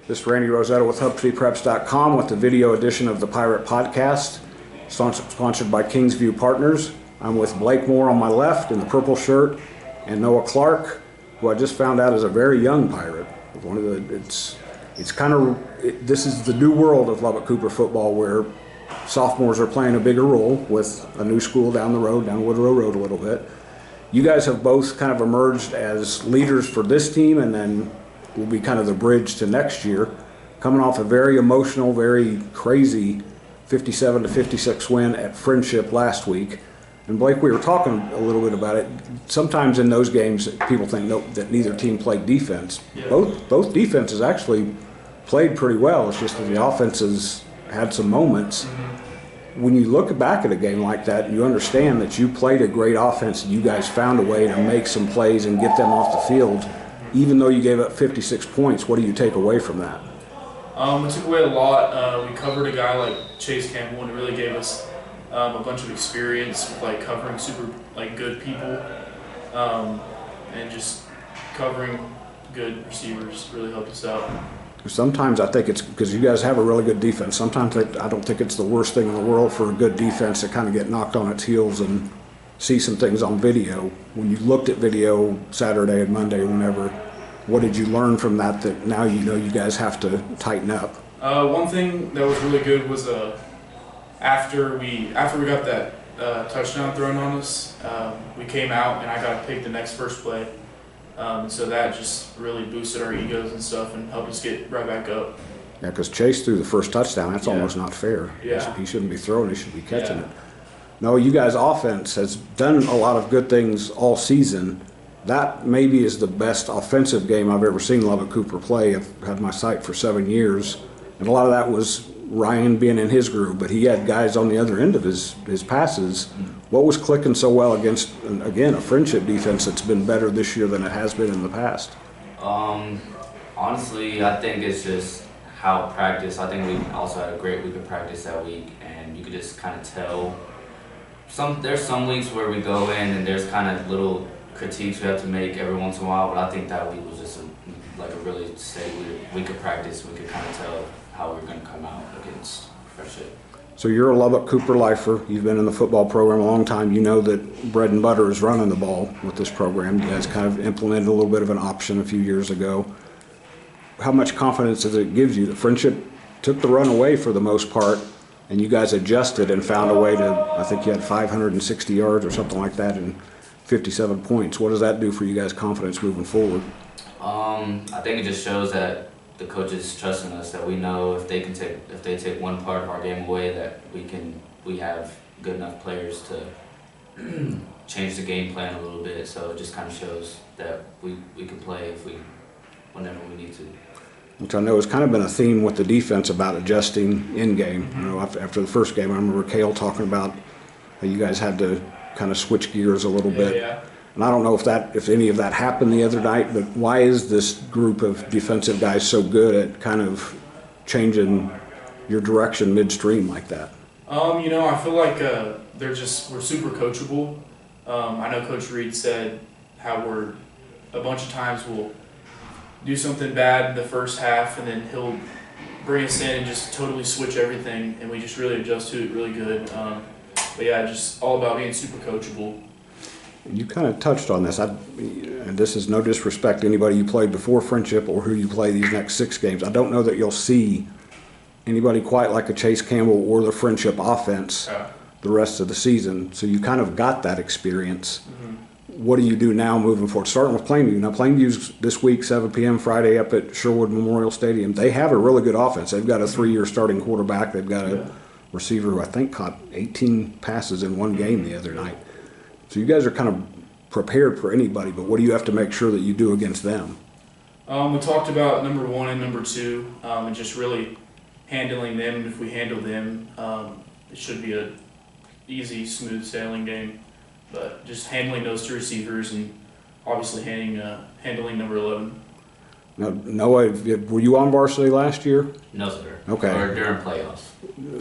This is Randy Rosetta with HubCityPreps.com with the video edition of the Pirate Podcast, sponsored by Kingsview Partners. I'm with Blake Moore on my left in the purple shirt, and Noah Clark, who I just found out is a very young Pirate. This is the new world of Lubbock Cooper football, where sophomores are playing a bigger role with a new school down the road, down Woodrow Road a little bit. You guys have both kind of emerged as leaders for this team, and then will be kind of the bridge to next year, coming off a very emotional, very crazy 57-56 win at Friendship last week. And Blake, we were talking a little bit about it. Sometimes in those games, people think that neither team played defense. Yeah. Both defenses actually played pretty well. It's just that the offenses had some moments. Mm-hmm. When you look back at a game like that, you understand that you played a great offense and you guys found a way to make some plays and get them off the field. Even though you gave up 56 points, what do you take away from that? We took away a lot. We covered a guy like Chase Campbell, and it really gave us a bunch of experience with covering super good people, and just covering good receivers really helped us out. Sometimes I think it's because you guys have a really good defense. Sometimes I don't think it's the worst thing in the world for a good defense to kind of get knocked on its heels and see some things on video. When you looked at video Saturday and Monday, whenever, what did you learn from that now you know you guys have to tighten up? One thing that was really good was after we got that touchdown thrown on us, we came out and I got to pick the next first play. So that just really boosted our egos and stuff and helped us get right back up. Yeah, because Chase threw the first touchdown. That's almost not fair. Yeah. He shouldn't be throwing, he should be catching it. No, you guys' offense has done a lot of good things all season. That maybe is the best offensive game I've ever seen Lubbock Cooper play. I've had my sight for 7 years, and a lot of that was Ryan being in his groove, but he had guys on the other end of his passes. What was clicking so well against, again, a Friendship defense that's been better this year than it has been in the past? Honestly, I think it's just how practice. I think we also had a great week of practice that week, and you could just kind of tell. There's some weeks where we go in and there's kind of little critiques we have to make every once in a while, but I think that week was just a really steady week of practice. We could kind of tell how we're going to come out against Friendship. So you're a Lubbock Cooper lifer. You've been in the football program a long time. You know that bread and butter is running the ball with this program. You guys kind of implemented a little bit of an option a few years ago. How much confidence does it give you that Friendship took the run away for the most part, and you guys adjusted and found a way to, I think you had 560 yards or something like that and 57 points. What does that do for you guys' confidence moving forward? I think it just shows that the coaches trusting us, that we know if they take one part of our game away, that we have good enough players to change the game plan a little bit. So it just kind of shows that we can play whenever we need to. Which I know has kind of been a theme with the defense about adjusting in game. You know, after the first game, I remember Cale talking about how you guys had to kind of switch gears a little bit. Yeah. And I don't know if any of that happened the other night, but why is this group of defensive guys so good at kind of changing your direction midstream like that? I feel like we're super coachable. I know Coach Reed said how we're a bunch of times we'll do something bad in the first half, and then he'll bring us in and just totally switch everything, and we just really adjust to it really good. But yeah, just all about being super coachable. You kind of touched on this, and this is no disrespect to anybody you played before Friendship or who you play these next 6 games. I don't know that you'll see anybody quite like a Chase Campbell or the Friendship offense the rest of the season, so you kind of got that experience. Mm-hmm. What do you do now moving forward? Starting with Plainview. Now, Plainview's this week, 7 p.m. Friday up at Sherwood Memorial Stadium. They have a really good offense. They've got a 3-year starting quarterback. They've got a receiver who I think caught 18 passes in one game the other night. So you guys are kind of prepared for anybody, but what do you have to make sure that you do against them? We talked about number 1 and number 2, and just really handling them. And if we handle them, it should be a easy, smooth sailing game. But just handling those 2 receivers and obviously handling number 11. Now, Noah, were you on varsity last year? No, sir. Okay. Or during playoffs.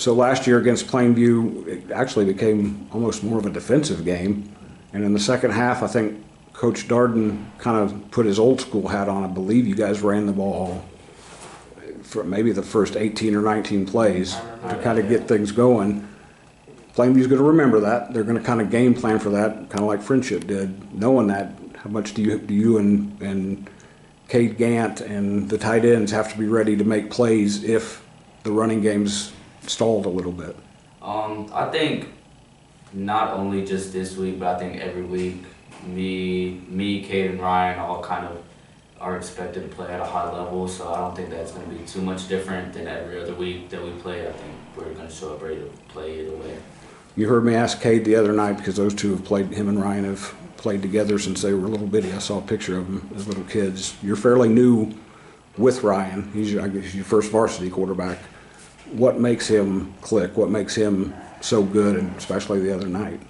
So last year against Plainview, it actually became almost more of a defensive game. And in the second half, I think Coach Darden kind of put his old school hat on. I believe you guys ran the ball for maybe the first 18 or 19 plays to kind of that, get things going. Plainview's going to remember that. They're going to kind of game plan for that, kind of like Friendship did, knowing that. How much do you and Cade Gant and the tight ends have to be ready to make plays if the running game's stalled a little bit? I think not only just this week, but I think every week, me, Cade, and Ryan all kind of are expected to play at a high level. So I don't think that's going to be too much different than every other week that we play. I think we're going to show up ready to play either way. You heard me ask Cade the other night, because those two have played, him and Ryan have played together since they were little bitty. I saw a picture of them as little kids. You're fairly new with Ryan. He's, I guess, your first varsity quarterback. What makes him click? What makes him so good, and especially the other night?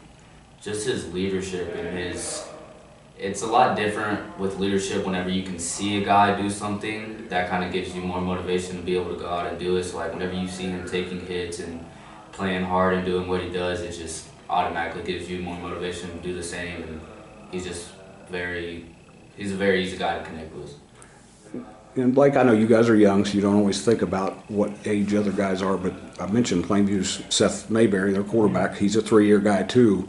Just his leadership and his. It's a lot different with leadership whenever you can see a guy do something. That kind of gives you more motivation to be able to go out and do it. So like whenever you see him taking hits and playing hard and doing what he does, it just automatically gives you more motivation to do the same. And he's just he's a very easy guy to connect with. And Blake, I know you guys are young, so you don't always think about what age other guys are, but I mentioned Plainview's Seth Mayberry, their quarterback. He's a 3-year guy too.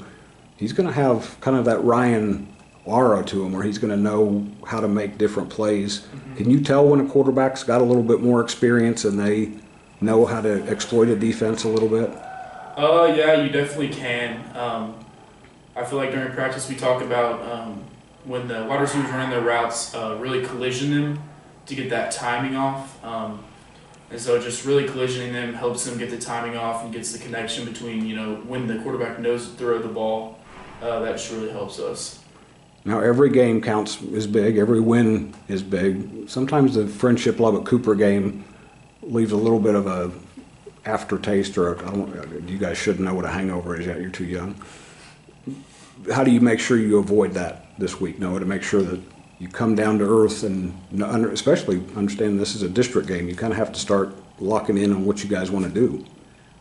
He's going to have kind of that Ryan aura to him, where he's going to know how to make different plays. Mm-hmm. Can you tell when a quarterback's got a little bit more experience and they know how to exploit a defense a little bit? Yeah, you definitely can. I feel like during practice we talk about when the wide receivers running their routes, really collision them to get that timing off. And so just really collisioning them helps them get the timing off and gets the connection between, when the quarterback knows to throw the ball. That just really helps us. Now, every game counts is big. Every win is big. Sometimes the Friendship Lubbock Cooper game leaves a little bit of a aftertaste, or you guys shouldn't know what a hangover is yet. You're too young. How do you make sure you avoid that this week, Noah, to make sure that you come down to earth and especially understand this is a district game? You kind of have to start locking in on what you guys want to do.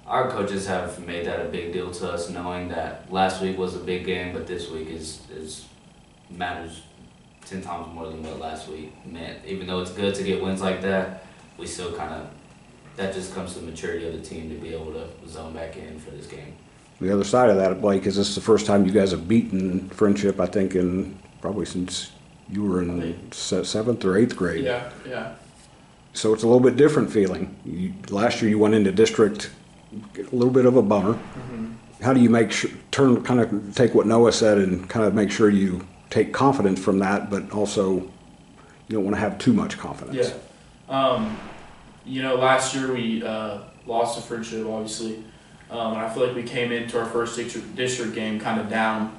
Our coaches have made that a big deal to us, knowing that last week was a big game, but this week is matters 10 times more than what last week meant. Even though it's good to get wins like that, we still that just comes to the maturity of the team to be able to zone back in for this game. The other side of that, Blake, is this the first time you guys have beaten Friendship, I think, in probably since you were in 7th or 8th grade. Yeah. So it's a little bit different feeling. Last year you went into district, a little bit of a bummer. Mm-hmm. How do you make sure, kind of take what Noah said and kind of make sure you take confidence from that, but also you don't want to have too much confidence? Yeah. Last year we lost to Friendship, obviously. And I feel like we came into our first district game kind of down.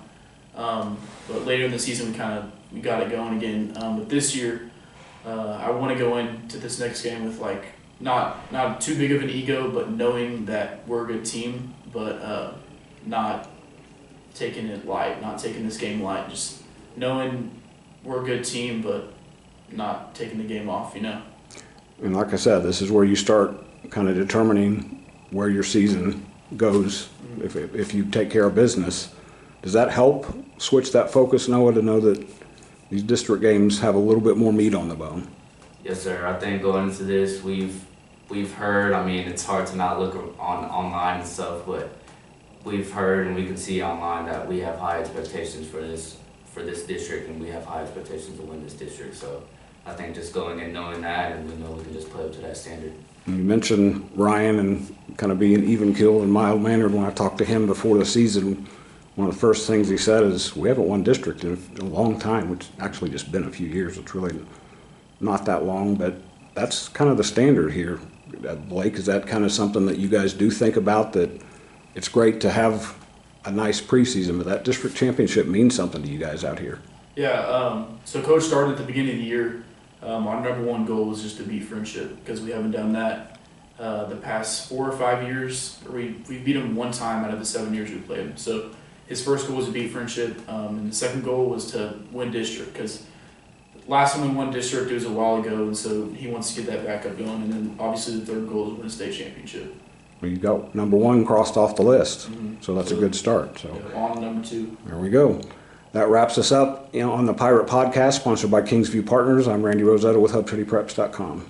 But later in the season we got it going again. But this year, I want to go into this next game with not too big of an ego, but knowing that we're a good team, but not taking it light, not taking this game light. Just knowing we're a good team, but not taking the game off, And like I said, this is where you start kind of determining where your season goes. Mm-hmm. If you take care of business, does that help switch that focus, Noah, to know that these district games have a little bit more meat on the bone? Yes, sir. I think going into this, we've heard. I mean, it's hard to not look online and stuff, but we've heard and we can see online that we have high expectations for this district, and we have high expectations to win this district. So I think just going in knowing that, and we know we can just play up to that standard. You mentioned Ryan and kind of being even-keeled and mild-mannered. When I talked to him before the season, one of the first things he said is, we haven't won district in a long time, which actually just been a few years. It's really not that long, but that's kind of the standard here. Blake, is that kind of something that you guys do think about, that it's great to have a nice preseason, but that district championship means something to you guys out here? Yeah, so Coach started at the beginning of the year. Our number one goal was just to beat Friendship, because we haven't done that the past 4 or 5 years. We beat them one time out of the 7 years we played them. So his first goal was to beat Friendship, and the second goal was to win district, because last time we won district, it was a while ago, and so he wants to get that back up going. And then obviously the third goal is win a state championship. Well, you got number one crossed off the list, so that's a good start. So on number 2. There we go. That wraps us up on the Pirate Podcast, sponsored by Kingsview Partners. I'm Randy Rosetta with HubCityPreps.com.